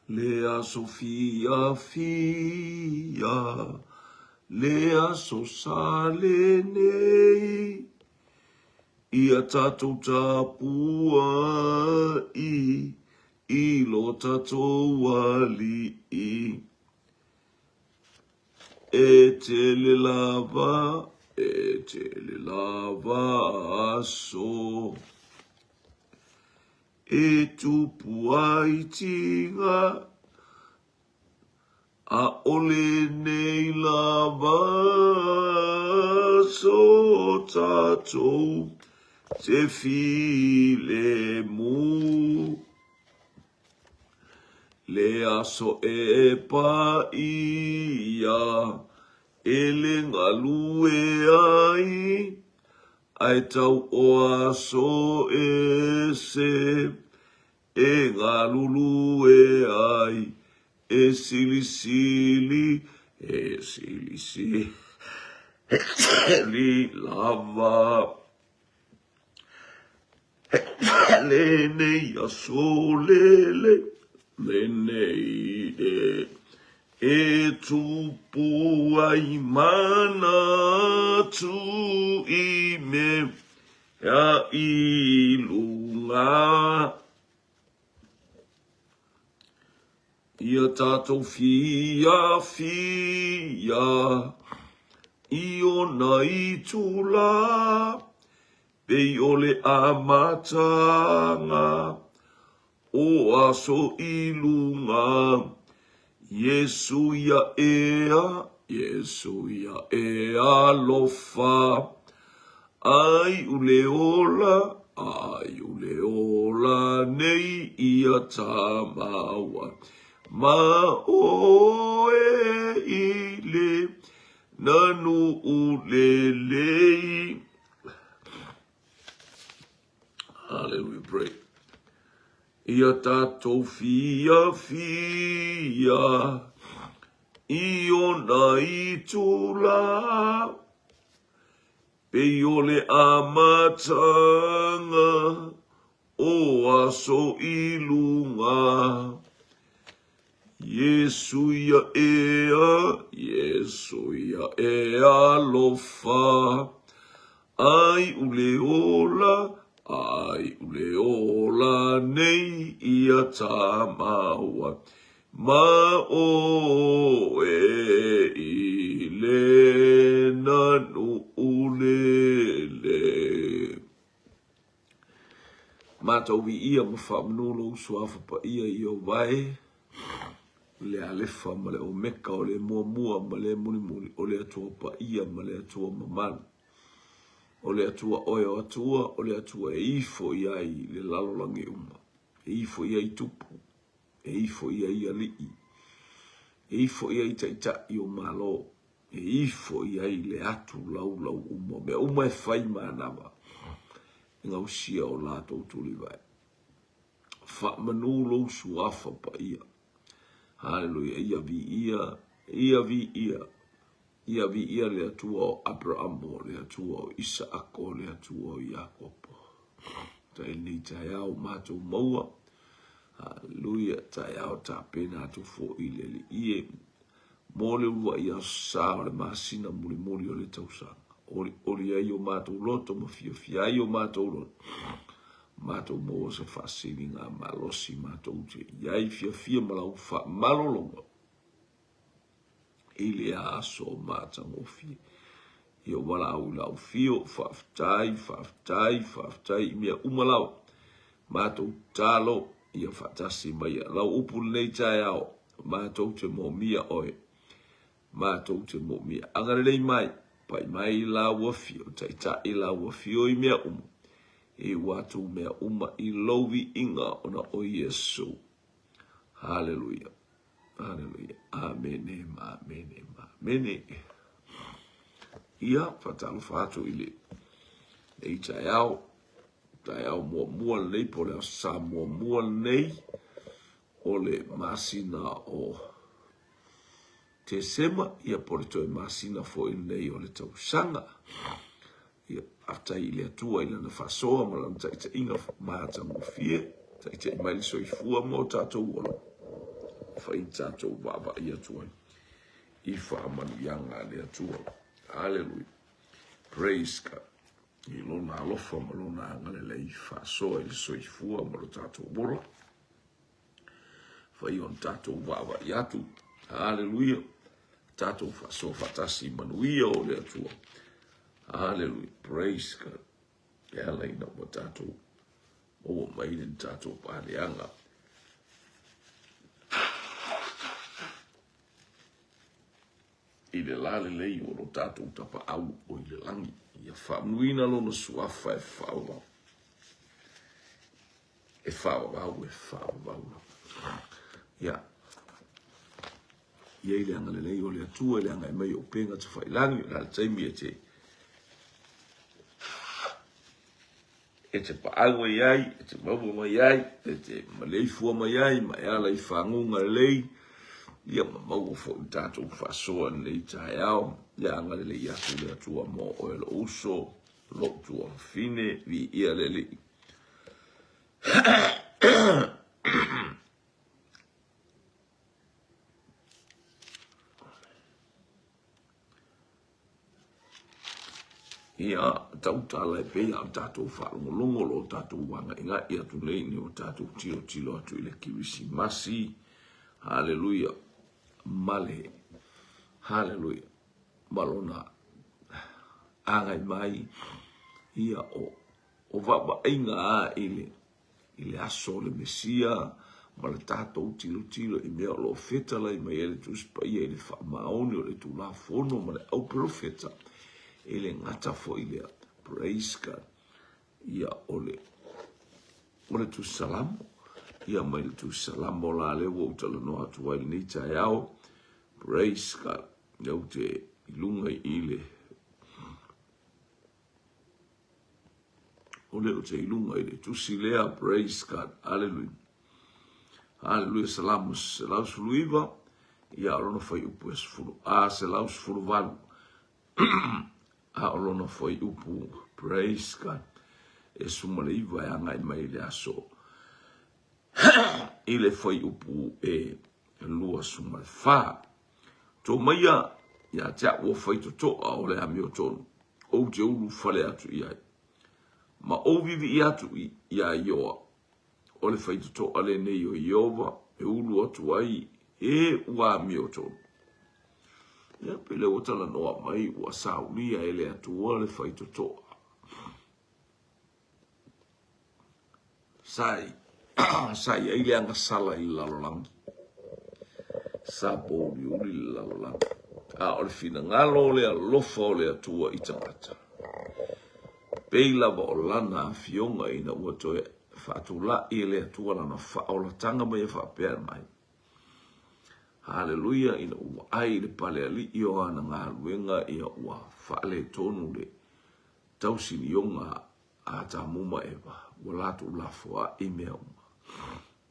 Lea Sofia fia, lea sosale nei, ia tatou tapua i lo tatou ali e te le lava aso. E tupu ai tinga a ole nei lava so tatou te file mu le aso e pa ia e le ngalue ai ai tau o aso e se e ngā lulu e ai e sili li lava le nei aso le nei e tupu ai mana tu i me a i lunga ia tatou fia i ona i tula pei ole a matanga o aso i lunga Yesu ia ea lofa ai uleola nei ia tamawa ma o e ile nanu ulelei. Hallelujah, pray. Ia tatou fia i ona i tula pei ole a matanga o aso i lunga Yesu ia ea lofa ai uleola nei ia tamawa ma o e ile nanu ulele. Mātou vi ia ma whamanolo suafa pa ia i o vai le alefa ma le o meka o le mua ma le muni o le atua pa ia ma le atua mamana. O le atua oe o atua, o le atua e ifo iai le lalolange uma. E ifo iai tupu, e ifo iai alii, e ifo iai taita i o malo, e ifo iai le atu lau uma. Mea uma e whai mānawa, ngā usia o lātou tuli vai. Wha manulo suafa pa ia. Hallelujah, ia vi ia le atua o Abraham, le atua o Isaac, le atua o Iakopo. Tai ni tai au mātou maua. Hallelujah, tai au tā pena atu fo i le li ie. Mole ua ia sa o le masina muli o le tausanga. Oli ai o mātou loto, ma fia ai o mātou loto. Mātou moa se whasini ngā malosi mātou te. Iai fia malau wha malolonga. Ile a aso mātango fie. Ia wala au lau fio, whaftai, mea umalau. Mātou tālo, ia whatasi mai. Lau upu nei tai au, mātou te mōmia oe. Mātou te mōmia. Angarelei mai, pai mai la wafio, taita i la wafio i mea umu. E watu mea uma i lovi inga ona o Yesu. Hallelujah. Hallelujah. Amen. Ia, whatalu whātu ili. Nei tai au mua nei, po leo sa mua nei, o le masina o te sema, ia po le toi masina fo i nei o le tausanga. Ia, aftai ili atua ila na whasoa, malang taita inga mātango fie, taita i maili soi fua mo tātou wala. whai tātou wawa ia tuai. I whaamanu ianga le atua. Hallelujah. Praise God. I lona alofa ma lona angale le i whaasoa i le soifua ma lo tātou bora. Whai on tātou wawa i atu. Hallelujah. Tātou whaasoa whatasi manuia o le atua. Hallelujah. Praise God. Ia leina ma tātou. O mainen tātou pāleanga. I le lale lei o lo tātou tapa au o i le langi. Ia whaamuina lona suafa e whaawau. E whaawau. Ia. Ia i le anga le lei o le atua, le anga e mai o penga te whailangi, o le taimi e te. E te paangwa iai, e te maua mai iai, e te maleifua mai iai, mai ala i whangunga lei. Ia maua fo i tātou whasoa nei tae au. Ia anga le lei atu le atua mo o e lo uso, lo tua fine, vi ia le lei. Ia tautala e pea o tātou whaalongolongo lo tātou wanga inga ia tu lei ni o tātou tilo atu i le kirisi masi. Hallelujah. Male. Hallelujah. Malona. Angai mai. Ia o vapa inga a ile aso le mesia. Male tātou tilo i mea lo fetala i mai ele tuspa ia ile wha maoni o le tu la fono male au profeta. Ele ngata fo ilea. Praise God. Ia ole tu salamo. Ia mai le tu salamo la lewo utala no atu wai ni tae au. Praise God. Iau te ilunga ile. Ole o te ilunga ile. Tu silea. Praise God. Hallelujah. Hallelujah. Salamo. Selaus fuluiva. Ia alono fai upu es fulu. Selaus fulu valu. Aolono foi upu. Praise God. E sumaleiva e angai mai le aso. Ile foi upu e lua sumal fa. To maia ia tia o foi to o le amio tonu. O te ulu fale atu iai. Ma o vivi i atu ia ioa. O le fai to ale nei o iova. E ulu atu ai e ua amio tonu. Ia pele o tala noa mai ua saunia ele atua le fai totoa. Sai ele anga sala i lalolangi. Sa boli uli lalolangi. O le fina ngalo le alofa o le atua i tangata. Peila wa o lana fionga ina ua toe whaatula i le atua lana whaola tanga mai e whaapea mai. Hallelujah, ina ua ai le pale ali i o ana ngā luenga ia ua whaale tonu le tausini ionga a ta muma ewa, ua latu ulafoa i mea uma.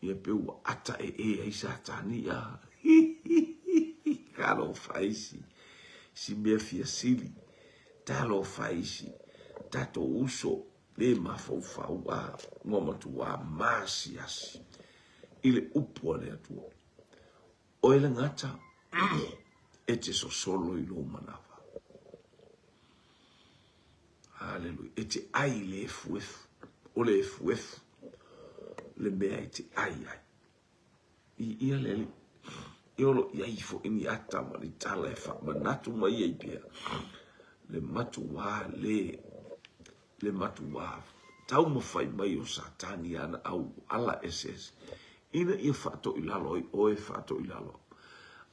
Ia pe ua ata e aisa tani a kalo faisi, si mea fia sili, talo faisi, tato uso, le mafau a ngomatu a maasi asi, ile upua le atua. O ele ngata, e te so solo i lo manawa. Hallelujah. E te ai le efuefu. O le efuefu. Le mea e te ai. I ia lele. I olo i aifo ini ata ma li tala e wha. Manatu mai e pia. Le matu wā le matu wā. Tau mawhai mai o satani ana au ala SS. Ina ia whaato i lalo o e whaato i lalo.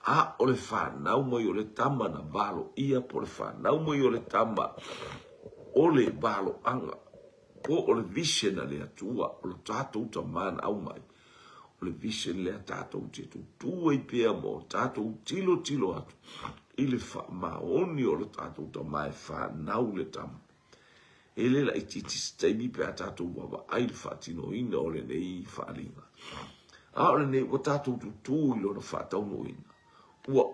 A o le whanau mai o le tama na balo. Ia po le whanau mai o le tama. O le balo anga. Po o le vision a le atua. O le tātou ta mana au mai. O le vision le tātou te tutua i pia mo. Tātou tilo atu. I le whamaoni o le tātou ta mai whanau le tama. E le la ititi staimi pe a tātou wawa. Ai le whaatino ina o le nei whaalinga. A ole nei o tātou tutu i lona whātau no ina. Ua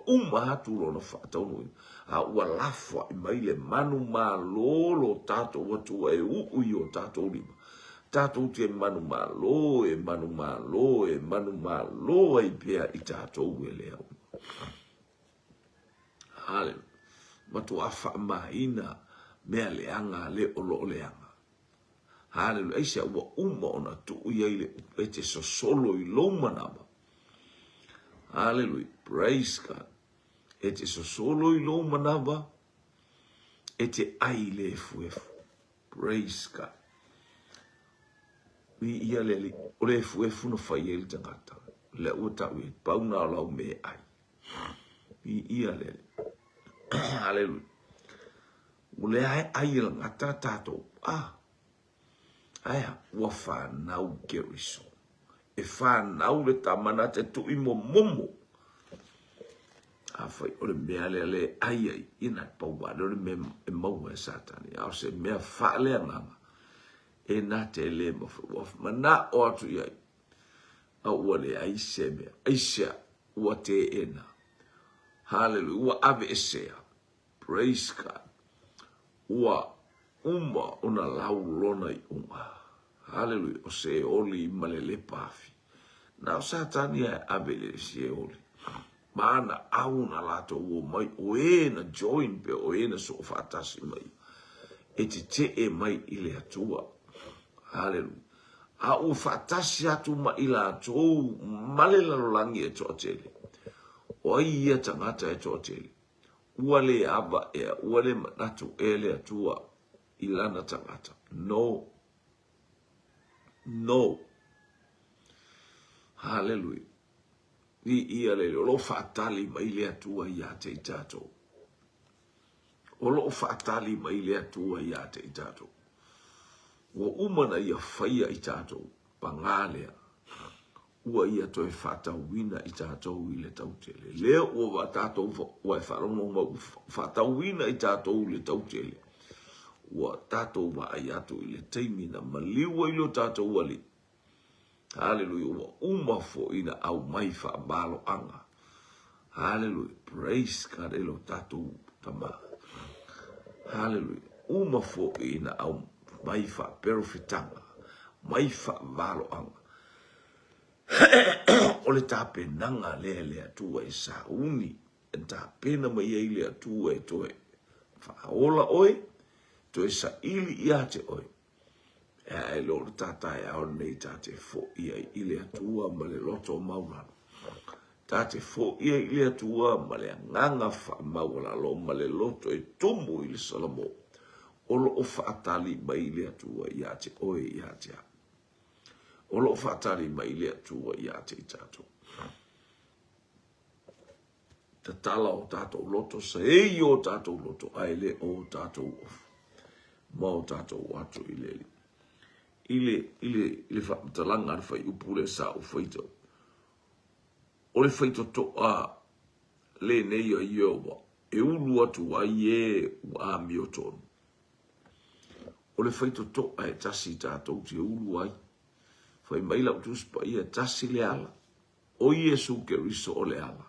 atu lona whātau no ina. A ua lafwa i mai le manu mā lolo tātou atua e ui o tātou lima. Tātou te manu malo, e manu malo, e manu malo, ai pia I tātou e lea. Hallelujah. Matu afa mahina mea leanga le olo leanga. Hallelujah. Aisha ua ona tu iaile ete so solo I loma nama. Hallelujah. Praise God. Ete so solo I loma nama. Ete aile efu. Praise God. Mi ia leli. Ole efu no fai ele tangata. Le uta ui. Pauna lau me ai. Mi ia leli. Hallelujah. Ule ai la ngata tato. Aya, ua whanau keriso. E whanau le tamana te tu imo momo. Awhai, ole mea le ai ina pauwade, ole mea maua satani. Au se mea whale anganga. E na te le mawhi. Mana o atu iai. Au ua le aise mea. Aisea, ua te ena. Hallelujah. Ua ave esea. Praise God. Ua uma una lau lona I unga. Hallelujah. O se oli malele pafi. Na o satani e abele se oli. Mana au na lato ua mai. O e na join pe o e na so fatasi mai. E te e mai ile atua. Hallelujah. A o fatasi atu ma ila atua. Malela lolangi e toa tele. O ia tangata e toa tele. Ua le aba ea. Ua le manatu e le atua. Ilana tangata. No. No. Hallelujah. Ni ia le lo fatali mai le atua ia te tato. O lo fatali mai le atua ia te tato. Ua umana ia faia I tato. Pangalea. Ua ia toe fatauina I tato I le tautele. Lea ua watato ua e wharonga fatauina I tato le tautele. Ua tato wa ayatu I le teimina maliwa ilo tato wali. Hallelujah. Ua umafo ina au maifa balo anga. Hallelujah. Praise God ilo tato tama. Hallelujah. Umafo ina au maifa perfitanga. Maifa balo anga. Ole tape nanga le atua I sauni. E tape na mai le atua e toe. Faola oi. Toe sa ili iate oi. E lor tata e au nei tate fo ia ile atua ma le loto maula. Tate fo ia ile atua ma le nganga fa maula lo ma le loto e tumu ile salamo. Olo o fatali ma ile atua iate oi iate. Olo o fatali ma ile atua iate tato. Tatala o tato loto sa e o tato loto aile o tato ofu. Ma o tato watu ileli. Ile talanga ar fai upule sa o feito. Ole feito to a le nei o iowa. E ulu atu a ie a mioton. Ole feito to a e tasi tatou te ulu ai. Fai maila utuspa ia tasi le ala. O Yesu ke riso o le ala.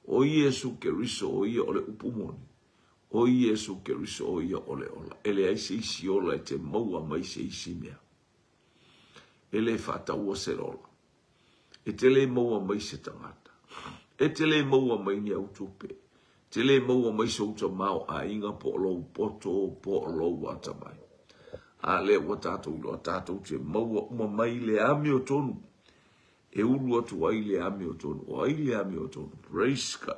O Yesu ke riso o ia ole upumoni. O Yesu ke riso o ia ole ola. Ele ai se isi ola e te maua mai se isi mea. Ele fata ua se rola. E te le maua mai se tangata. E te le maua mai ni au tupe. Te le maua mai se uta mao a inga po lou poto po lou atamai. A le ua tatou ilo a tatou te maua uma mai le ami o tonu. E ulu atu ai le ami o tonu. O ai le ami o tonu. Praise God.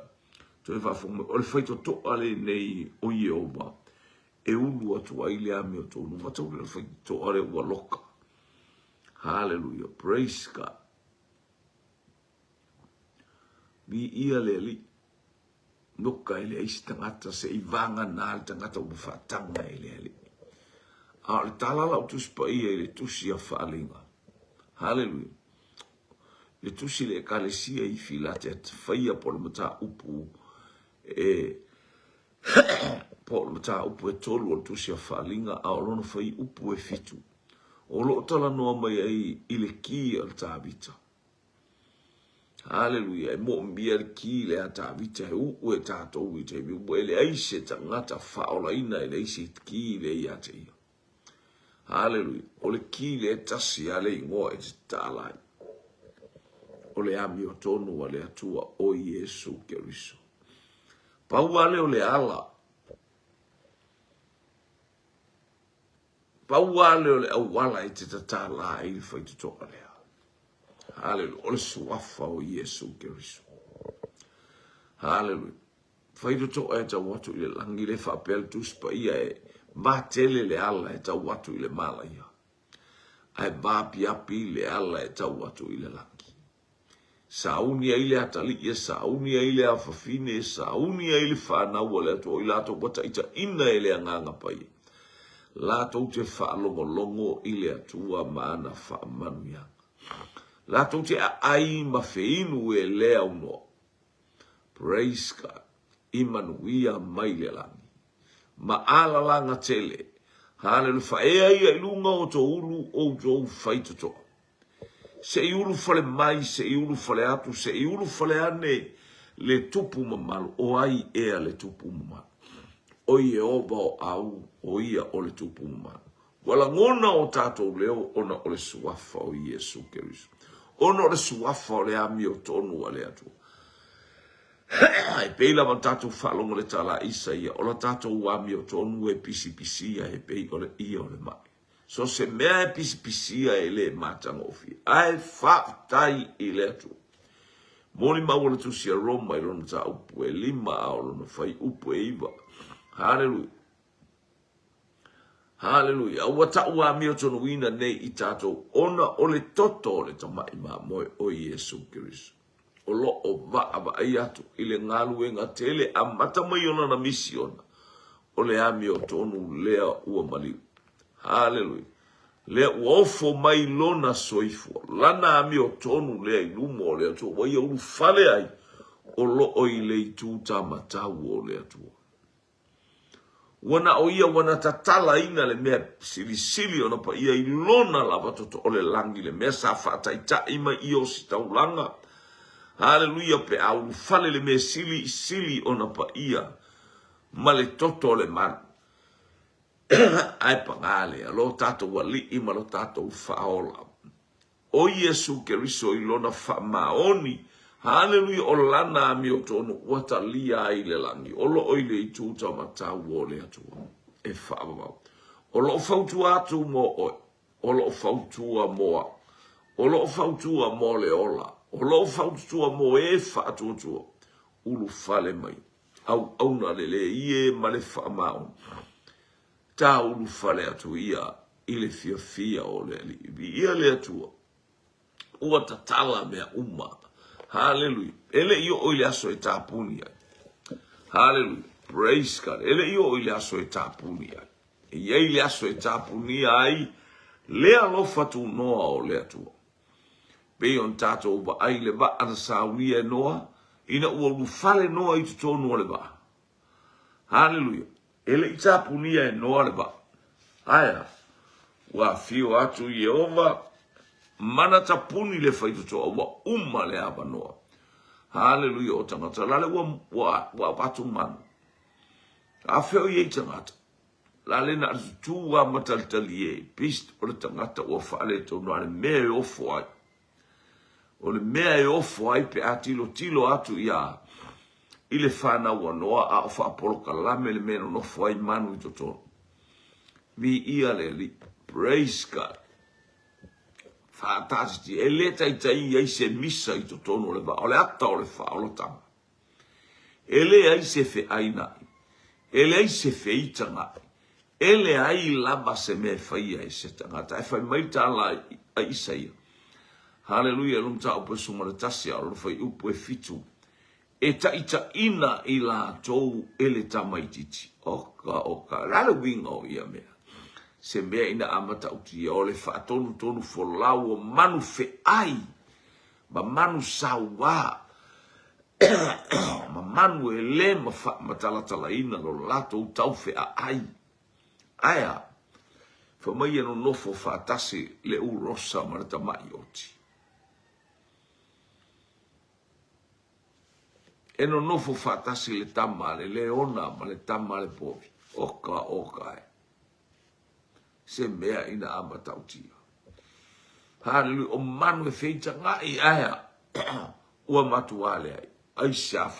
Toe whafonga. O le whaito to ale nei o Yehova. E ulu atu ai le ami o tonu. Matau le whaito ale ua loka. Hallelujah. Praise God. Mi ia le li. Noka ele aisi tangata se I vanga nā le tangata ua whatanga ele li. A le talala o tuspa ia ele tusi a whaalinga. Hallelujah. Le tusi le kalesia I filate at whaia po le mata upu e po le mata upu e tolu o tusi a whaalinga a olono whai upu e fitu. O lo tala noa mai ai ile ki al tāvita. Hallelujah. E mo mbia ki le a tāvita e uu e tātou I te miu. E le aise ta ngata whaola ina e le aise ki le ia te ia. Haleluia. O le ki le tasi a le ingoa e te tālai. O le ami o tonu a le atua o Iesu Keriso. Paua le o le ala. Paua le o le awala e te tatala i le whaitutoka lea. Haleluia. O le suafa o Iesu Keriso. Haleluia. Whaitutoka e tau watu i le langi le whapel tuspa ia e matele le ala e tau watu i le mala ia. Ai bapi api le ala e tau watu i le langi. Sauni ai le atali sauni ai le afafine, sauni ai le whanau le ato i lato wata ita ina e le anganga pai. Lato te whaalongolongo i le atua maana whaamanu ia. Lato te ai mawheinu e lea uno. Praise God. Imanuia mai le langi. Maala langa tele. Hale whaea ia ilunga o to ulu o to whaitoto. Se iulu fale mai, se iulu fale atu, se iulu fale ane le tupu mamalu. O ai ea le tupu mamalu. O ie oba o au, o ia o le tupu mamalu. Wala ngona o tatou leo, ona o le suafa o Iesu Keriso. Ona o le suafa o le ami o tonu a le atu. Ai peila ma tatou whalongo le tala isa ia. O la tatou wami o tonu e pisi pisia e pei o le ia o le mai. So se mea e pisi pisia e le matangofi. Ai whaftai i le atu. Moni maua tu sia Roma i lona ta upu e lima a lona fai upu e iwa. Hallelujah. Hallelujah. Aua ta wami o tonu ina nei i tatou. Ona o le toto o le tamai ma moe o Iesu Keriso. O lo o va ai atu i le ngalu e ngatele a matamai ona na misiona o le ami o tonu lea ua maliu. Hallelujah. Lea uofo mai lona soifua. Lana ami o tonu lea ilumo o lea tua. Wai ulu fale ai o lo o i le itu ta matau o lea tua. Wana o ia wana tatala ina le mea sili ona pa ia ilona lava toto o le langi le mea sa whataita ima i o si taulanga. Hallelujah pe au fale le me sili ona pa ia male toto le man. Ai pangale alo tato wali ima lo tato faola. O Iesu Keriso ilona fa maoni. Hallelujah o lana mi o tono wata lia ai le langi. Olo oile i tuta matau o le atua. E whaababa. Olo fautu atu mo oi. Olo fautua moa. Olo fautua mo le ola. Olo fautua mo e whaatuatua. Ulu fale mai. Au na lele ie male whaamau. Ta ulu fale atu ia. Ile fia o le ali. Ia le atua. Ua tatala mea uma. Hallelujah. Ele io o ile aso e tapuni ai. Hallelujah. Praise God. Ele io o ile aso e tapuni ai. E ia ile aso e tapuni ai. Lea lofa tu noa o lea tua. Pe on tato uba ai le va ana saunia noa. Ina ua ufale noa i tutonu o le va. Hallelujah. Ele i tapuni ai noa le va. Aya. Wa fio atu Yehova. Mana tapuni le faitutoa wa le aba noa. Hallelujah o tangata. Lale wa patu manu. Afeo ye tangata. Lale na tu wa matalitali ye. Pist o le tangata wa fale tonu ale mea e ofo ai. O le mea e ofo ai pe atilo tilo atu ia. Ile whana wa noa a ofa apolo kalame le mea no ofo ai manu i totonu. Mi ia le li. Praise God. Fantastic. E le tai ai se misa i to tono le va. O le ata o le fa o le tama. E le ai se fe aina. E le ai se fe itanga. E le ai lava se me fai ai se tangata. E fai mai tala a Isaia. Hallelujah. Lum ta upe sumare tasia. Lo fai upe fitu. E ta ita ina i la tou e le tamaititi. Oka. Lale winga o ia mea. Se mea ina amata uti o le whaatonu folau o manu fe ai. Ma manu sawa. Ma manu e le ma talatala ina lo lato utau fe ai. Aya. Fa mai anu nofo whaatasi le urosa marata mai oti. Eno nofo whaatasi le tamale le ona ma le tamale povi. Oka e. se mea ina ama tautia. Hallelujah, o manu e feita ngai aya, ua matuale ai, aisa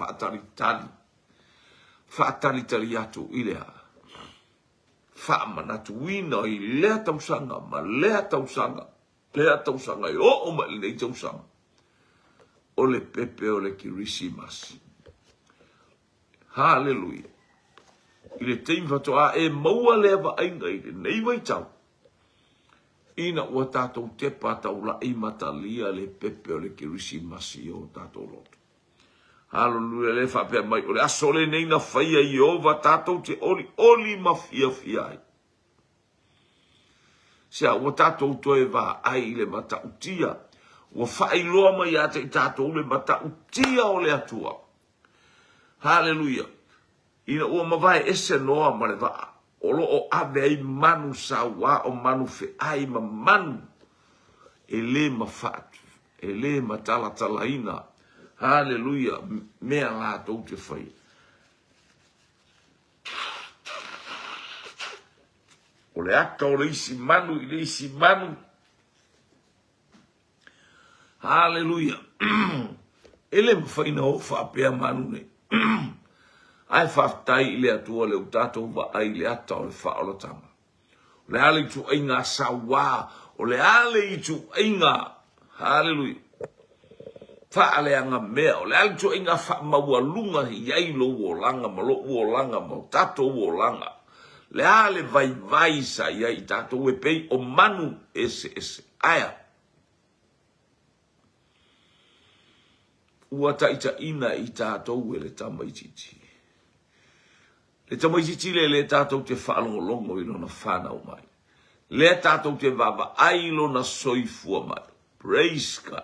whaatalitali atu ilea, whaamanatuina i lea tausanga, ma lea tausanga i o ma i nei tausanga, o le pepe o le kirisimasi. Hallelujah. I le teim whatoa e maua lewa ainga i le nei waitau. Ina ua tātou te pātau la i matalia le pepe o le kirisimasi o tātou loto. Hallelujah, le whapea mai o le asole nei na whaia i ova tātou te oli mafia fiai. Sea ua tātou toe wā ai le mata utia. Ua whailoa mai ate i tātou le mata utia o le atua. Hallelujah. Ina ua mawai ese noa ma le waa. Olo o ave ai manu sa wa o manu fe ai ma manu. E le mafatu. E le matalatalaina. Hallelujah. Mea la tau te whai. O le aka o le isi manu i le isi manu. Hallelujah. Ele mawhaina o whapea manu ne. Ai whaftai i le atua le utatou wa ai le ata o le whaolotanga. O le ale i tu ainga sawa. O le ale i tu ainga. Hallelujah. Whaaleanga mea. O le ale i tu ainga whaamaua lunga hi ailo uolanga. Malo uolanga. Mo tatou uolanga. Le ale vai sa i tatou e pei o manu ese. Aya. Ua taita ina i tatou e le tamaititi. Le tamaititi le tātou te whaalongolongo i lona whanau mai. Le tātou te wawa ai lona soifua mai. Praise God.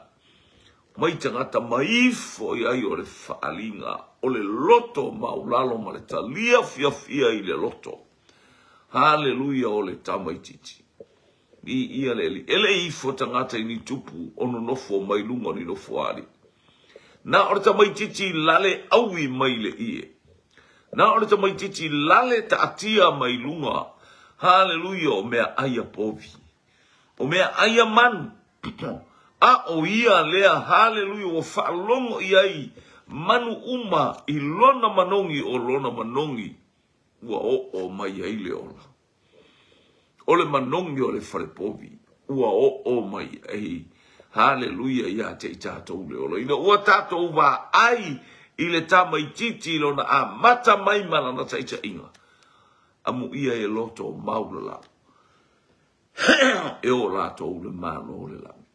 Mai tangata maifo i ai o le whaalinga. O le loto maulalo ma le talia fia i le loto. Hallelujah o le tamaititi. I ia leli. Ele ifo tangata i ni tupu ono nofo mai lunga ni nofo ari. Na o le tamaititi lale aui mai le ie. Na ole ta mai titi lale ta atia mai lunga. Hallelujah, o mea aia povi. O mea aia manu. A o ia lea, hallelujah, o whaalongo iai. Manu uma i lona manongi o lona manongi. Ua o mai ai le ola. Ole manongi o le whare povi. Ua o mai ai. Hallelujah, ia te i tātou le ola. Ina ua tātou wa ai. I le tamaititi lona a mata mai mana na taita inga. Amu ia e loto maula la. E o lato o le mano o le langi.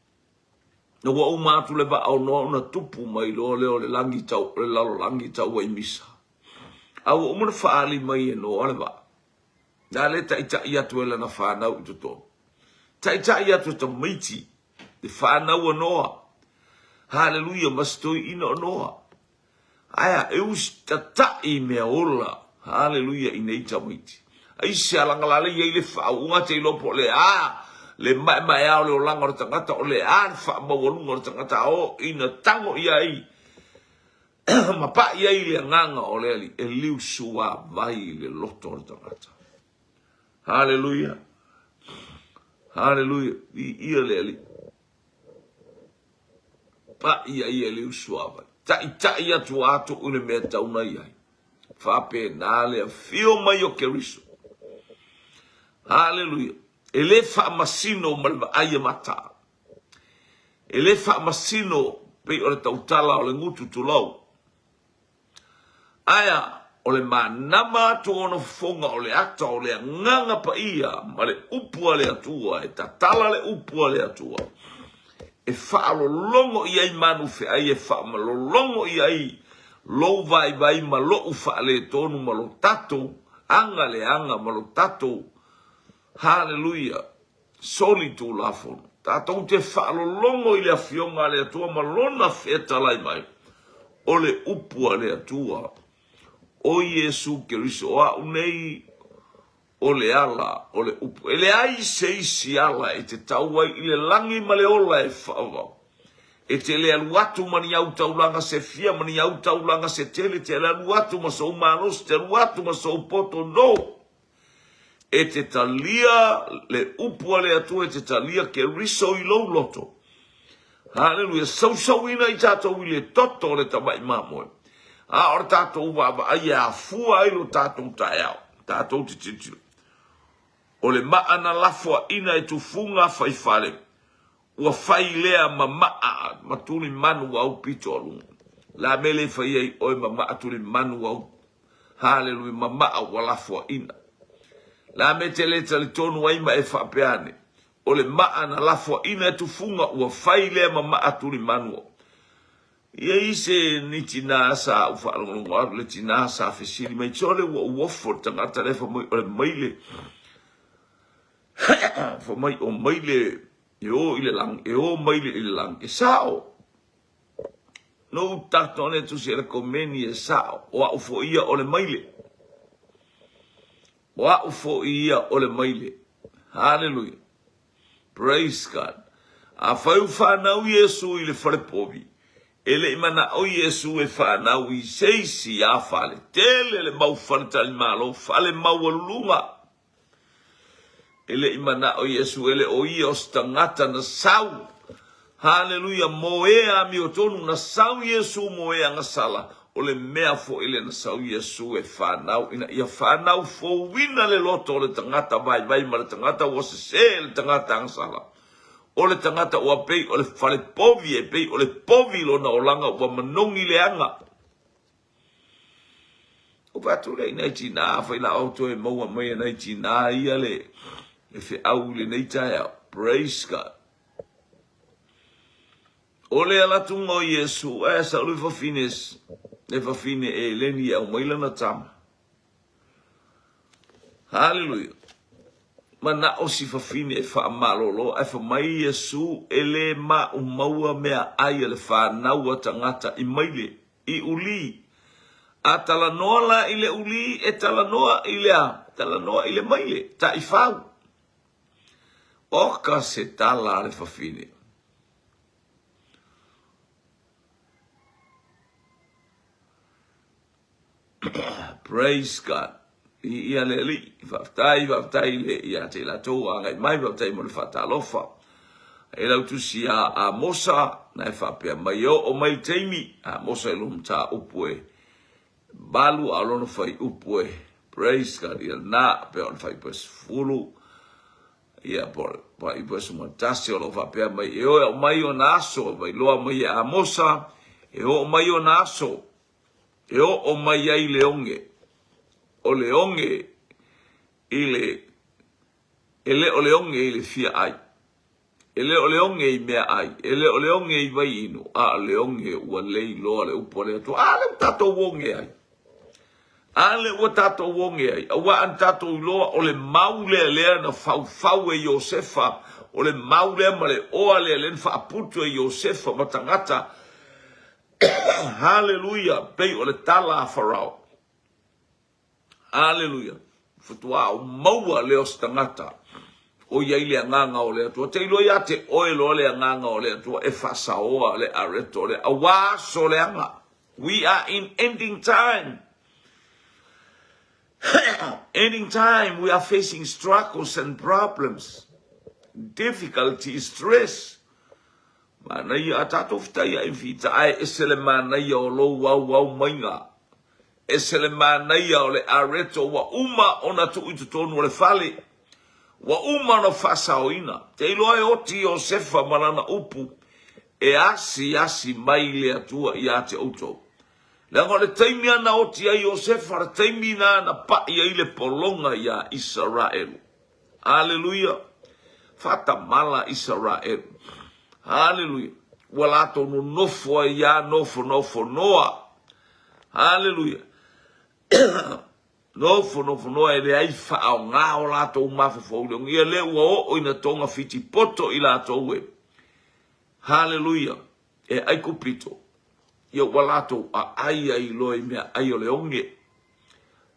Na ua o matu le ba au noa una tupu mai lo le langi tau, le lalo langi tau ai misa. Au o muna whaali mai e noa le ba. Na le taita ia tu ele na whanau i tuto. Taita ia tu tamaiti. De whanau a noa. Hallelujah, mastoi ina o noa. Aya, e usi tatai mea ola. Hallelujah, i nei tamaiti. Ai se alangalale iei le whaunga te ilopo le a. Le mai au le o langa o tangata o le a. Whaamawalunga o tangata o ina tango iai. Mapa iai le nganga o le ali. E liu sua vai le loto o tangata. Hallelujah. Hallelujah. Ia le ali. Pa iai e liu sua vai. Tai atu ato une mea tauna iai. Whape nale a fio mai o keriso. Hallelujah. E le whaamasino malwa aia mata. E le whaamasino pe o le tautala o le ngutu tulau. Aya o le manama atu ono fonga o le ata o le nganga pa ia. Ma le upua le atua. E tatala le upua le atua. E whaalolongo i ai manu fe ai e whaamalolongo i ai lo vai ma lo uwhaale tonu ma lo tatou anga le anga ma lo tatou hallelujah soli tu lafon tatou te whaalolongo i le awhionga le atua ma lona whetalai mai o le upua le atua o Yesu Keriso a unei o le ala, o le upu. E le ai se isi ala e te tauai i le langi ma le ola e whaava. E te le aluatu mani au taulanga se fia, mani au taulanga se tele, te le aluatu ma so manos, te aluatu ma so poto no. e te talia le upua le atua e te talia ke riso I lo loto. Hallelujah. Sau ina I tātou I le toto le tamai mamoe. A ora tātou wa ai a fua I lo tātou tai au. Tātou te titilo. O le maana lafua ina e tu funga fai fale. Ua fai lea mamaa matuli manu au pito alunga. La mele fai ei oi mamaa tuli manu au. Hallelujah. Mamaa wa lafua ina. La me te leta li tonu waima e whapeane. O le maana lafua ina e tu funga ua fai lea mamaa tuli manu au. Ia ise ni tina sa uwhaalonga le tina sa fesiri mai tole ua uofo tangata lefa mai o le maile. Fa mai o maile e o ile lang, e o maile ile lang, e sao. No tatone tu se rekomeni e sao, o a ufo ia o le maile. O a ufo ia o le maile. Hallelujah. Praise God. A fai whanau Yesu ile whare povi. Ele imana o Yesu e whanau I seisi a whale. Tele le mau whanatali malo, whale mau alulunga. Ele imana o Yesu ele o ia o stangata na sau. Hallelujah. Moea mi o tonu na sau Yesu moea ngasala. O le mea fo ele na sau Yesu e whanau. Ina ia whanau fo wina le loto o le tangata vai ma le tangata o se le tangata ngasala. O le tangata o pei o le whale povi e pei o le povi lo na o langa o manongi le anga. O patu le ina tina whai la auto e maua mai na tina ia le. E fe au le nei tae au. Praise God. O le alatunga o Yesu, e sa ului fafines, e fafine e leni au maila na tama. Hallelujah. Mana o si fafine e fa amalolo, e fa mai Yesu, e le ma umaua mea ai le fa naua tangata I maile, I uli. A talanoa la I le uli, e talanoa I le a, talanoa I le maile, ta I fau. Oka se tala le fafine. Praise God. Ia le li. Vaftai le ia te la tau angai mai vaftai mo le fatalofa. E lau tusi a mosa na e whapea mai o mai teimi. A mosa e lum ta upue. Balu a lono fai upue. Praise God. Ia na pe on fai pas fulu. Ia por I pues uma tasi o lo whapea mai e o mai o naso vai loa mai a mosa e o mai o naso e o mai ai leonge o leonge ile ele o leonge ile fia ai ele o leonge I mea ai ele o leonge I vai inu a leonge ua lei loa le upo le atu a le tato wonge ai ale o tato wonge ai awa an tato loa o le maule lea na fau e Josefa o le maule ma le oa le fa aputu e Josefa matangata. Hallelujah pei o le tala a Farao. Hallelujah futua o maua leo stangata o ia ile nganga o le atua te ilo ia te oe lo le nganga o le atua e fasaoa le areto le awa so le anga. We are in ending time. Ending time, we are facing struggles and problems, difficulties, stress. Mana ia tato ftai ai fita ai esele mana ia o lo wau mainga. Esele mana ia o le areto wa uma ona tu itu tonu le fale. Wa uma no fasa oina. Te iloa e oti o sefa malana upu. E asi mai le atua ia te auto. Lango le taimi ana oti a Iosefa, le taimi na pa ia ile polonga ia Israel. Hallelujah. Fata mala Israel. Hallelujah. Walato no nofo ia nofo noa. Hallelujah. Nofo noa ele ai fa au nga o lato umafo fo ia le o ina tonga fiti poto ila to we. Hallelujah. E ai kupito. Ia walato a ai loi mea ai o le onge.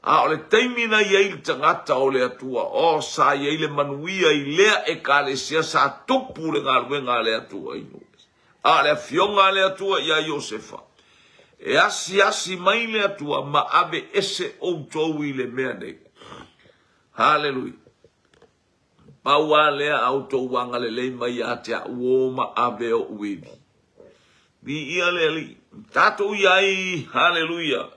A o le teimina i eil tangata o le atua. O sa i eile manuia I lea e ka le sia sa tupu le ngā luenga le atua inu. A le fionga le atua ia Iosefa. E asi mai le atua ma ave ese o tou I le mea nei. Hallelujah. Paua lea auto wanga le mai atea uoma aveo uivi. Vi ia leli. Tato iai, haleluia.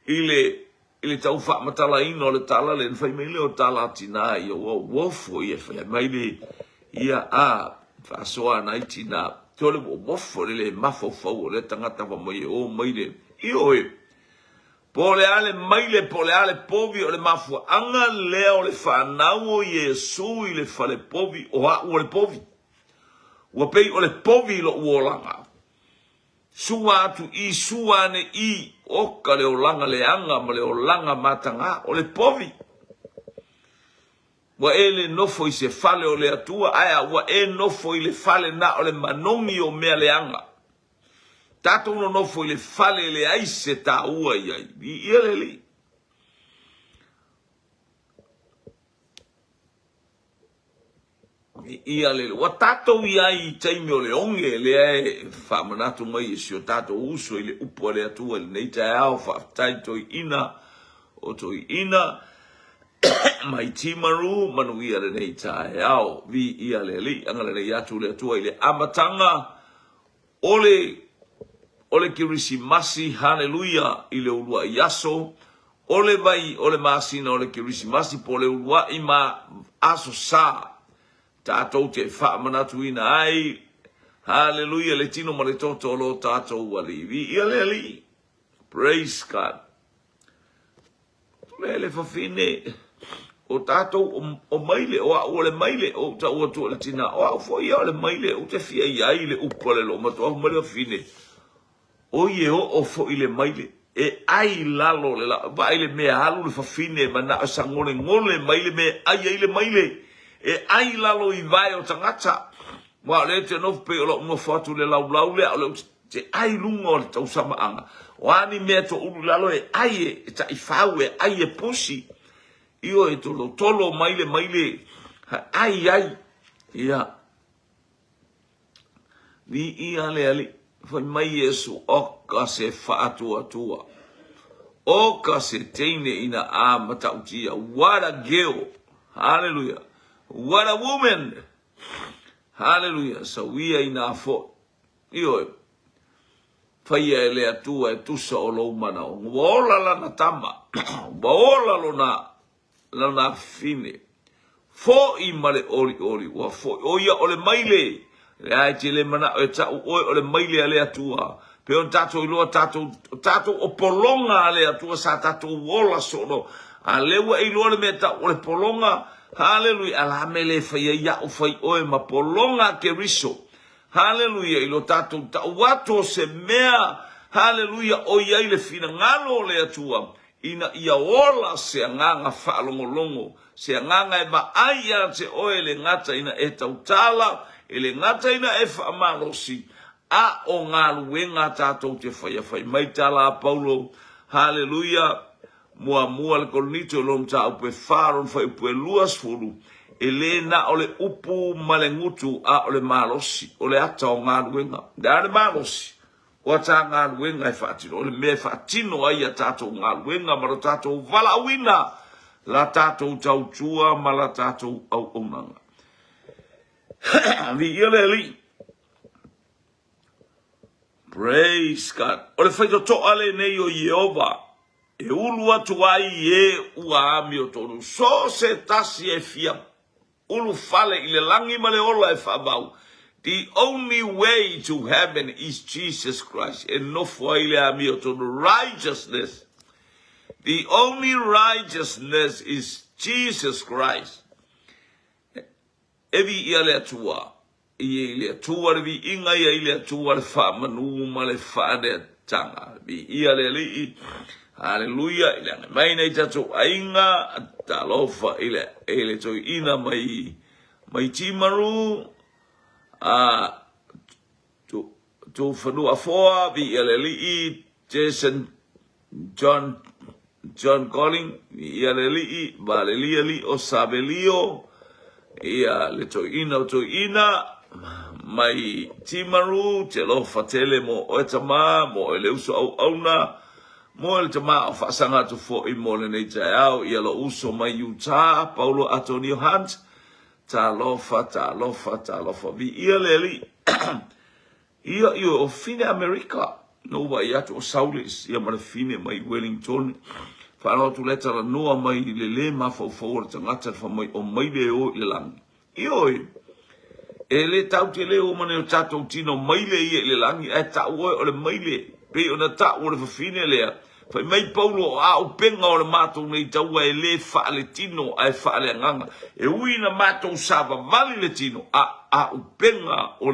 Ile tau wha matala ino le tala le nfai meile o tala tina i o wofo ia whai maile ia a whasoa nai tina. Tole wofo le mafo fau le tangata wa mai o maile. Io pole ale maile pole ale povi o le mafua anga lea o le whanau o Yesu i le fale povi o a o le povi. Ua pei o le povi lo uolanga. Sua atu i sua ne i oka le o langa le anga ma le o langa matanga o le povi. Wa ele nofo i se fale o le atua aya wa e nofo i le fale na o le manongi o mea le anga. Tato no nofo i le fale le aise ta ua iai. I ia le li. Ia le wa tato iai taimi o le onge le e whamanatu mai e sio tato uso i le upo le atua le neita e au whaftai toi ina o toi ina mai timaru manu ia le neita e au vi ia le li angale le atu le atua i le amatanga ole kirisi masi haleluya i le ulua yaso ole vai ole masina ole kirisi masi po le ulua ima aso sa tatou te wha manatu ina ai haleluya le tino ma le toto lo tatou wali vi ia le li praise God le fafine o tatou o maile o le maile o ta o to le tina o fo ia le maile o te fia ia i le upole lo ma to ma le fine o ye o fo ile maile e ai lalo le la ba ile me halu le fafine ma na sangole ngole maile me ai ile maile e ai lalo i vai o tangata wa le te no pe lo mo fatu le lau le te ai lungo o tau sama anga wa ni me to ulu lalo e ai e ta i fau e ai e pusi io e tolo maile ai ia vi ia le ali foi mai Yesu oka se fatu atua oka se teine ina a matautia what a girl hallelujah what a woman hallelujah so we are in our foot io fai ele atua e tusa o lo mana o ola la na tama ola lo na fine fo i male ori wa fo o ia ole maile ai te le mana o ta o le maile ale atua pe on tato i lo tato o polonga ale atua sa tato wola sono a lewa i lo le meta o le polonga hallelujah ala mele fai ia o fai o ma polonga ke riso hallelujah i lo tato ta wato se mea hallelujah o ia i le fina ngalo le atua ina ia ola se nganga whaalongolongo se nganga e ma aia te oe le ngata ina e tautala e le ngata ina e whaamalosi a o ngā luenga tātou te whai mai tala a Paulo hallelujah mua le kolonito lom ta upe wharon whai upe luas furu e le na o le upu malengutu a o le malosi o le ata o ngā luenga da le malosi o ta ngā luenga e whaatino o le me whaatino ai a tātou ngā luenga maro tātou valawina la tātou tautua ma la tātou au onanga vi ia le li praise God o le whaito to ale nei o Yehova e ulu atu ai e ua ami o tonu so se tasi e fia ulu fale i le langi ma le ola e whabau the only way to heaven is Jesus Christ and no foile ami o tonu righteousness the only righteousness is Jesus Christ evi ia le atua i le atua le vi inga ia i le atua le whamanu ma le whane tanga vi ia le li hallelujah i le mai nei tato ainga talofa i le toi ina mai timaru tu whanua foa vi ia le li Jason John Colling vi ia le li Valelia li o Sabelio ia le toina o toina mai timaru te lo fatele mo o tama mo le uso au auna mo le tama o fasanga tu fo i mo le nei tai au ia lo uso mai Utah Paulo Antonio Hunt talofa vi ia leli ia o fine America no wa ia to saulis ia ma fine mai Wellington fa tu leta la noa mai le ma fo tangata fa mai o mai le o le lang io ele tau te le o mane o tato tino mai le ia le lang e ta o le mai le pe ona ta o le fine le fa mai paulo a o penga o le mato nei tau e le fa le tino ai fa le nganga e uina mato sava vali le tino a o penga o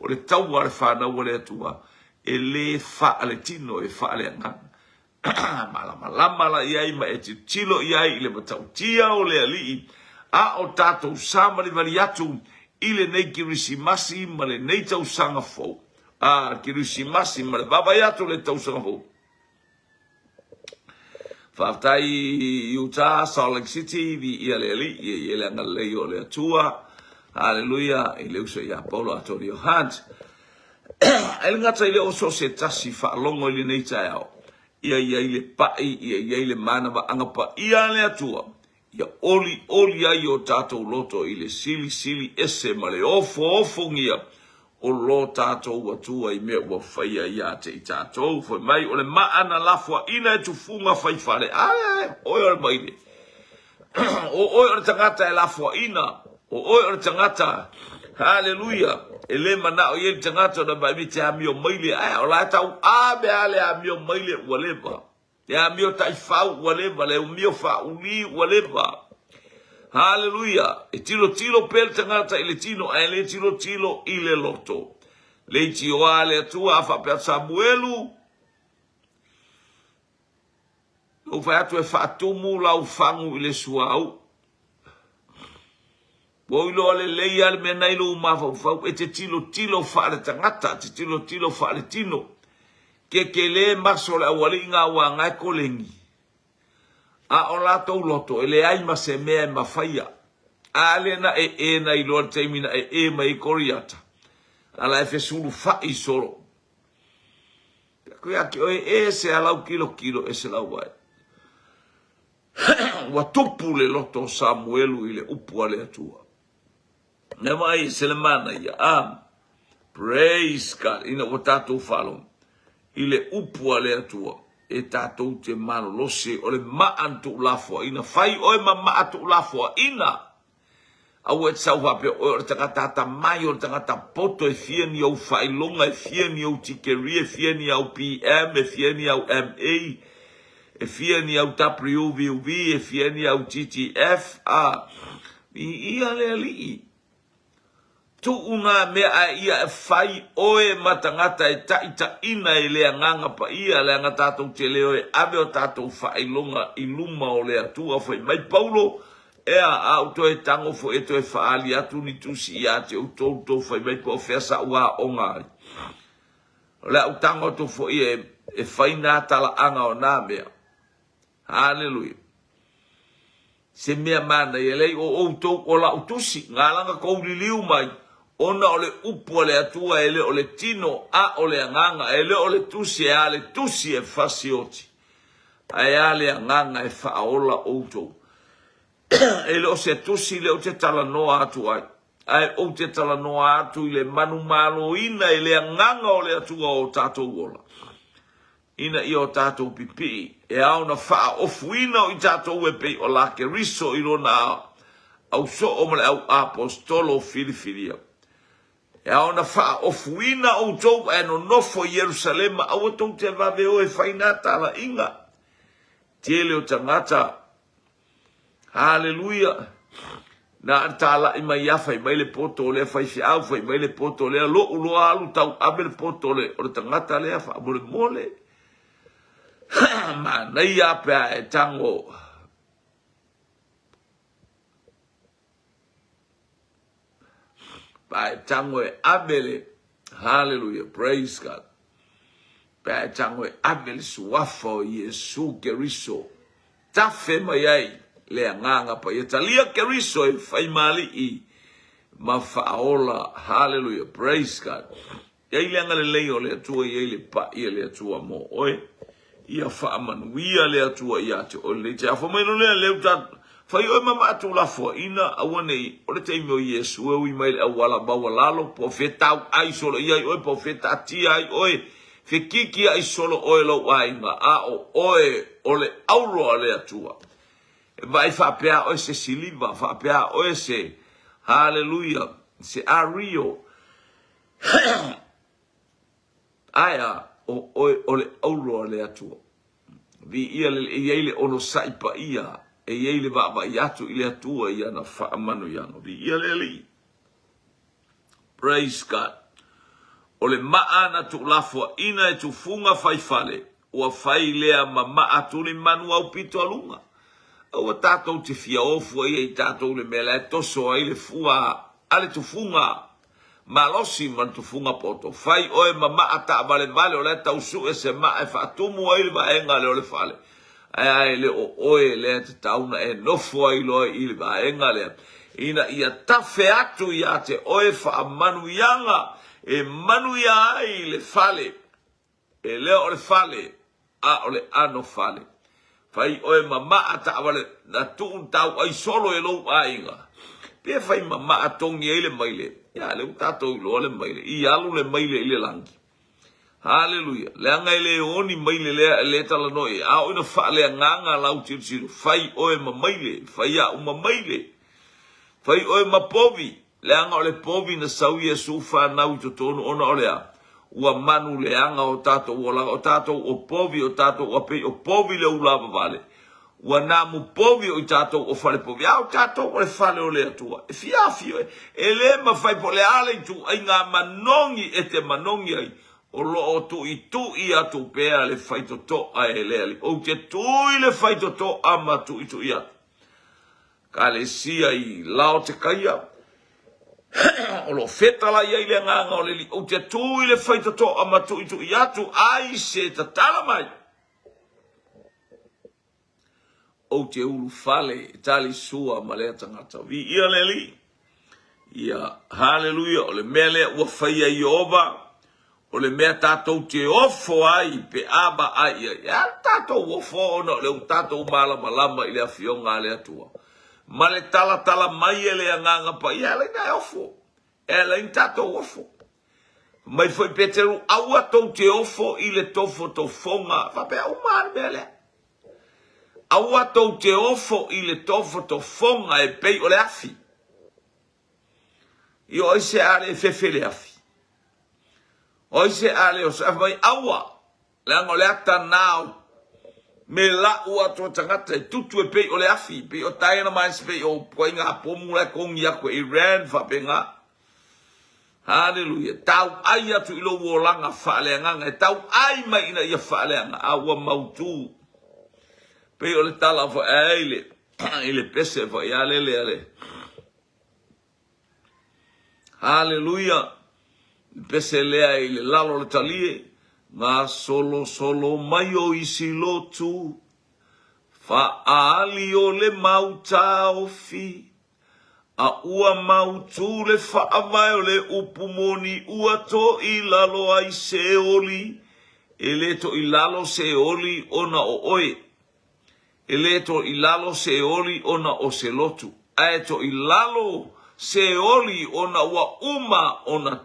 le tau ar fa na o le tua e le fa le tino e fa le nganga malama la iai ma e tilo iai le matau tia o le ali a o tato sama le vali atu ile nei kirisimasi ma le nei tau sanga fo a kirisimasi ma le baba atu le tau sanga fo Faftai Utah, Salt Lake City, vi ia le ali, ia le ngalei o le atua. Hallelujah, i leusa ia Paulo Antonio Hunt. El ngata ile o so se tasi fa longo ile nei tai au. Ia ile pai, ia ile mana wa angapa ia le atua. Ia oli ai o tatou loto ile sili ese ma le ofo ngia. O lo tatou atua I mea ua whaia ia te I tatou. Foi mai o le maana lafua ina e tufunga whai whare. Oi o le maile. Oi o le tangata e lafua ina. Oi o le tangata. Hallelujah. E le mana o ye tangata na mai te amio maile. O la tau me ale amio maile ua leva. E amio tai whau ua leva. Le umio whau li ua leva. Hallelujah. E tilo pel tangata ile tino e le tilo ile loto. Le tio ale atua afa pe Samuelu. O fa atu e fatumu la ufangu ile suau. Bo ilo ale le al mena ilo mafa ufangu e te tilo fa le tangata, te tilo fa le tino. Ke le masole awali nga wa ngai kolengi. A o lato loto, ele ai ma se mea ma faia. Ale na na I lor teimina mai koriata. Ala e fesulu fai solo. Kuia ki o se alau kilo e se lau wai. Wa tupu le loto Samuelu ile upu ale atua. Nema ai se le mana ia. Praise God. Ina o tatou falon. Ile upu ale atua. E tatou te malo lose o le maantu lafua ina fai oe maantu lafua ina au e tsau hape o le tangata mai o le tangata poto e fieni au fai longa e fieni au tikeri e fieni au PM e fieni au MA e fieni au WVUV e fieni au TTF ia le ali tu una mea ia e fai oe matangata e taita ina e lea nganga pa ia lea ngatatou te leo e ave o tatou fai longa I luma o lea tua fai mai Paulo ea auto e tango fo eto e faali atu ni tusi ia te utou fai mai po fesa ua onga lea utango to fo ia e fai nā tala anga o nā mea hallelujah se mea mana e lei o outou o la utusi ngā kou liliu mai ona ole upu ole atua ele ole tino a ole nganga ele ole tusi e fasioti ai ale nganga e faola outo ele o se tusi le o te tala noa atu ai o te tala noa atu ile manu malo ina ele nganga ole atua o tatou ola ina I o tatou pipi e au na faa ofuina o I tatou e pei o la ke riso I rona au so o male au apostolo filifilia e au na faa ofuina o tou e no nofo Jerusalem au tou te vave o e whainata la inga tiele o tangata hallelujah na tala I mai afa I mai le poto le fai fi au fai mai le poto le lo ulo alu tau abe le poto le o tangata le afa mole ma nei ape e tango Pai tango e abele. Hallelujah. Praise God. Pai tango e abele suafo Yesu keriso. Tafe mayai le nganga pa yetalia keriso e fai mali I mafaola. Hallelujah. Praise God. Ia le leo le atua ia le pa ia le atua mo oe. Ia fa manuia le atua ia te o le te afo mai no le uta Fai oe mama atu la fo ina awane o le teimi o Yesu e ui mai awala bawalalo profeta au ai solo ia oe profeta atia ai oe fe kiki ai solo oe lo wainga a o oe ole auro ale atua e vai fa pea oe se siliva fa pea oe se hallelujah se ario aya o oe ole auro ale atua vi ia le ono saipa ia e yeile va yatu ile atua ia na fa manu yano vi ia le praise God ole maana tu lafo ina e tu funga fai fale o fai lea mama atu le manu au pito alunga o tato te fia ofu e tato le mela e toso ai le fua ale tu funga malosi man tu funga poto fai oe mama ata vale vale o le tau su e se ma e fa tumu ai le vaenga le ole fale ai le o oe le te tauna e nofo ai loe i le vaenga le ina ia tafe atu ia te oe fa manu yanga e manu ia ai le fale e le o le fale a o le ano fale fai oe mama ata vale na tu un tau ai solo e lo ainga pe fai mama atongi ele maile ya le tato lo le maile i alu le maile ile langi hallelujah le anga ile oni maile le tala noi a o na fa le nganga lau tsiru fai oe maile fai a uma maile fai oe mapovi le anga o le povi na sau Yesu fa na u tonu ona ole a ua manu le anga o tato o tato o povi o tato o pe o povi le ulava vale ua na mu povi o tato o fale povi au tato o le fale o le atua e fiafio e le ma fai po le ale tu ai nga manongi e te manongi ai o lo o tu i atu pea le fai to a e le ali o te tu i le fai to a ma tu i atu ka le sia i lao te kaia o lo feta la ia i le nganga o le li o te tu i le fai to a ma tu i atu ai se ta tala mai o te ulu fale tali sua ma le tangata vi ia le li ia hallelujah o le mele ua faia Iova o le mea tatou te ofo ai pe aba ai ia tatou ofo ona le tatou malama i le afionga le atua ma le tala mai e le anganga pa ia le na ofo e le tatou ofo mai foi Peteru aua tou te ofo i le tofo tofonga fa pe au mar mele aua tou te ofo i le tofo tofonga e pei o le afi io oi se ale fefe le afi oi se ale o sa mai aua le ango le ata nao me la ua to tangata tutu e pei o le afi pei o taina mai se pei o poinga pomu le kongi ako Iran fa penga hallelujah tau ai atu ilo wolanga fa le nganga tau ai mai ina ia fa le nganga aua mautu pei o le tala fa ele pese fa ia le hallelujah pese lea i le lalo le talie ngā solo mai o isi lotu fa ali o le mauta ofi a ua mautu le fa amai o le upumoni ua to i lalo ai se oli e le to i lalo se oli ona o oe e le to i lalo se oli ona o se lotu ae to i lalo se oli ona ua uma ona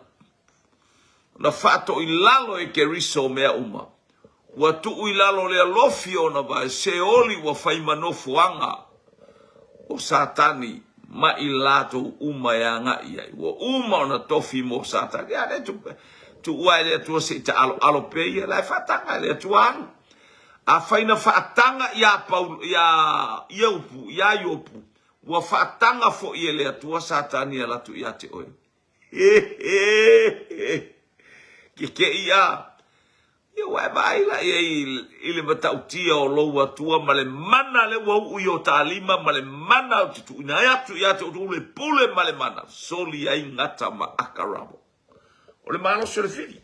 na fato i lalo e ke riso mea uma. Ua tu i lalo lea lofi ona vai se oli wa fai manofu anga o satani ma i lato uma ya nga iai. Ua uma ona tofi mo satani. Ya le tu ua le tu se ta alo peia la fatanga le tu anu. A fai na fatanga ya paul ya yopu. Ua fatanga fo i le tu satani la tu ya te oi. Ke ia wa vai la ile matautia o lo atua ma le mana le wa u yo talima ma le mana tu ina ya tu le pule ma le mana soli ai ngata ma akarabo o le malo se le fili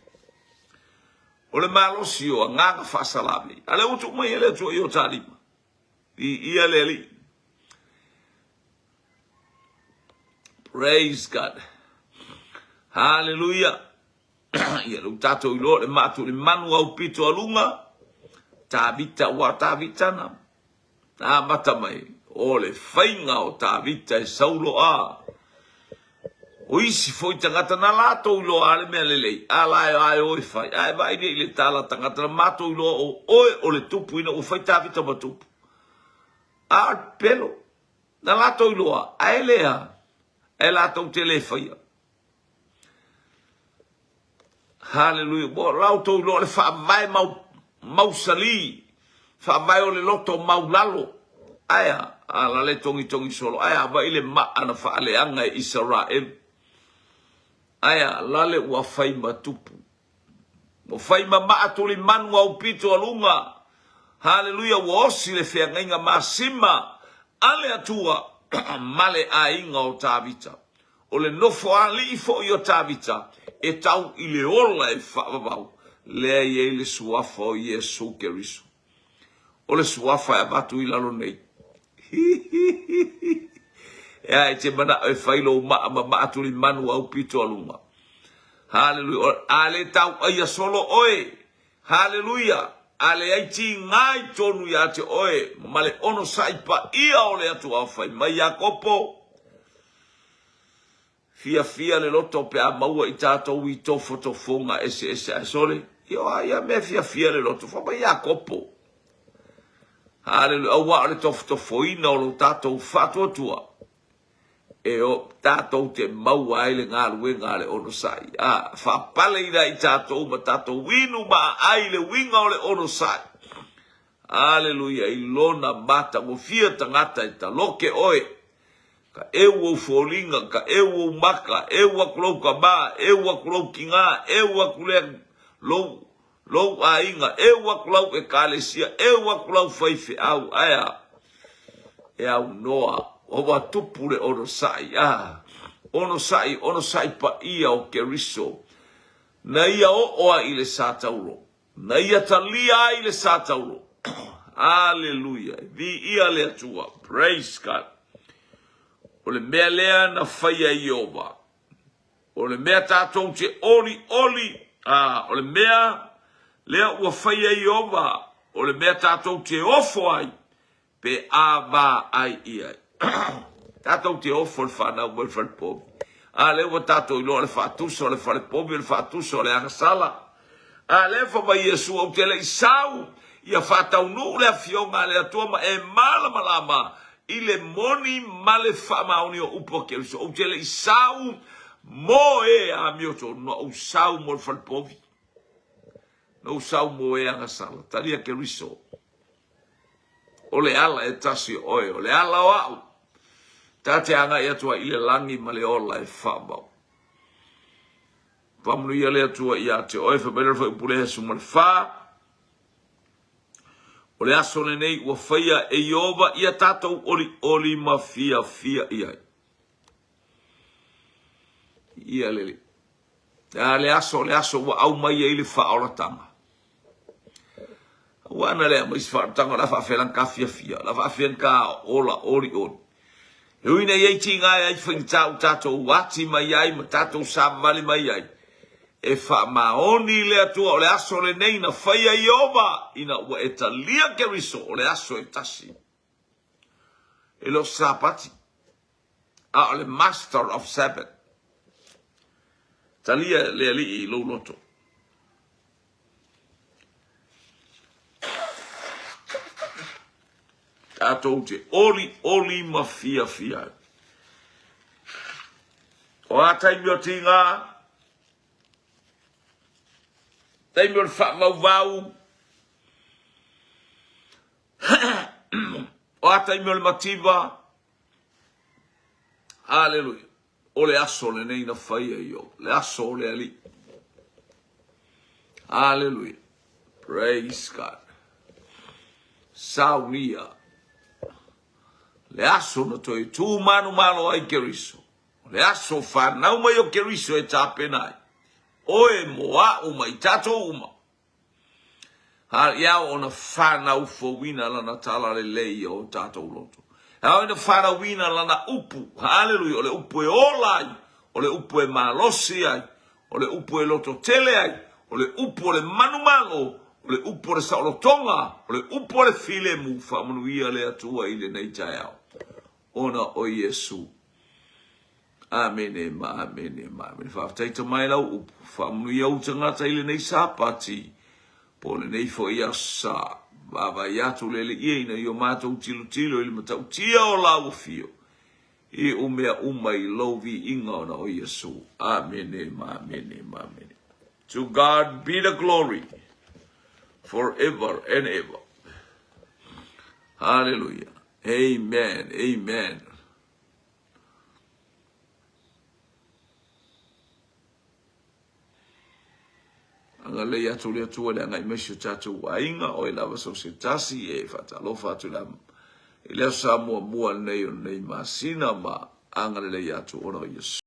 o le malo si o nganga fa salami ale u tu mai ele tu yo talima ia le li praise God hallelujah ia lu tato i lo le matu le manu au pito alunga ta vita na mata mai o le whainga o tāwita e saulo a. O isi foi tangata na lato ulo ale mea lelei. Ala e ai oi whai. Ai vai ni le tala tangata na mato ulo o oe o le tupu ina o whai tāwita ma tupu. A pelo. Na lato ulo a. A elea. E lato te le whaia. Hallelujah. Bo lauto ulo le wha vai mau sali. Wha vai o le loto mau lalo. Aya. Ala le tongi solo. Aya vai le maa na wha ale anga e Israel. Aya lale ua whai matupu. Mo whai maa tuli manu au pito alunga. Hallelujah. Wa osi le whea ngainga masima. Ale atua male a inga o tāwita. O le nofo a li ifo i o tāwita. E tau i le ola e whaavavau. Lea i e le suafa o Iesu Keriso. O le suafa e batu i lalo nei. Ea e te mana e whailo maa tuli manu au pito alunga. Hallelujah. Ale tau aia solo oe. Hallelujah. Ale ai ti ngai tonu ya te oe. Male ono saipa ia ole atu au whai. Mai Jakopo. Fia le loto pe a maua i tātou i tofo tofonga ese a sole. Io aia me fia le loto. Fa mai Jakopo. Hallelujah. Awa le tofo ina o lo tātou fatua tua. E o tātou te maua aile ngā luenga le ono sai. Fa pale ina i tātou ma tātou winu ma aile winga o le ono sai. Hallelujah. I lona mata mo fia tangata i ta loke oe. Ka ewa ufolinga, ka ewa umaka, ewa kulau kama, ewa kulau kinga, ewa kuleng lou a inga, ewa kulau e kalesia, ewa kulau faife au, aya. E au noa. O wa tupure ono sai, ono sai pa ia o Keriso. Na ia o oa ile satauro. Na ia talia ile satauro. Hallelujah. Vi ia le atua. Praise God. O le mea lea na whaia Iova. O le mea tātou te oli. O le mea lea ua whaia Iova. O le mea tātou te ofo ai. Pe ava ai iai. Tātou te ofo le whanau mo le whalepobi. Leo tātou ilo le whatuso le whalepobi, le whatuso le angasala. Le whama Iesu au te le isau. Ia whatau nu le fionga le atua ma e malama. I le moni male whamaoni o upo Keriso. Au te le isau mo e a mioto. No usau mo le whalepobi. No usau mo e angasala. Talia Keriso. O le ala e tasi oe. O le ala o au. Tate anga ia tua i le langi ma le ola e whamau. Pamunu ia le atua ia te oe whamere wha upule hesu ma le wha. O le aso le nei ua whaia e Iova ia tātou oli ma fia iai. Ia lele. Le aso ua au mai e ili wha oratanga. Wana lea ma isi wha oratanga la wha whelan ka fia. La wha whelan ka ola oli. Uina iei ti ngai ai whaingitau tātou wati mai ai, ma tātou sāvali mai ai. E wha maoni le atua o le aso le nei na whaia Iova, ina ua e talia Keriso o le aso e tasi. E lo sāpati. O le master of Sabbath. Talia le ali i lo loto. Tātou te oli ma fia. O a taimi o tinga. Taimi o le wha mau. O a taimi o le mativa. Hallelujah. O le aso le nei na whaia io. Le aso le ali. Hallelujah. Praise God. Saunia. Le aso na toi tu manu ai Keriso. Le aso whanau mai o Keriso e tāpenai. Oe moa uma i tato uma. Ia o na whanau fowina lana tala le lei o tātou loto. Ia o na whanau wina lana upu. Hallelujah. O le upu e olai. O le upu e malosi ai. O le upu e loto tele ai. O le upu o le manumalo. O le upu o le saolotonga. O le upu o le file mu whamanuia le atua i le nei tai au. ona o Yesu. Amen, ma, amen, ma, amen. Whaftai ta mai lau upu. Whamunu iau tangata ile nei sāpati. Pole nei fo ia sa. Baba iatu lele ieina i o mātou tilo ili matau tia o lau fio. I umea umai lovi inga ona o Yesu. Amen, ma, amen, ma, amen. To God be the glory forever and ever. Hallelujah. Amen, amen. Anga le atu le atua le anga imesio tatu wainga o ilava so se tasi e fata lo fatu la ile sa mua nei o nei masina ma anga le atu ono Yesu.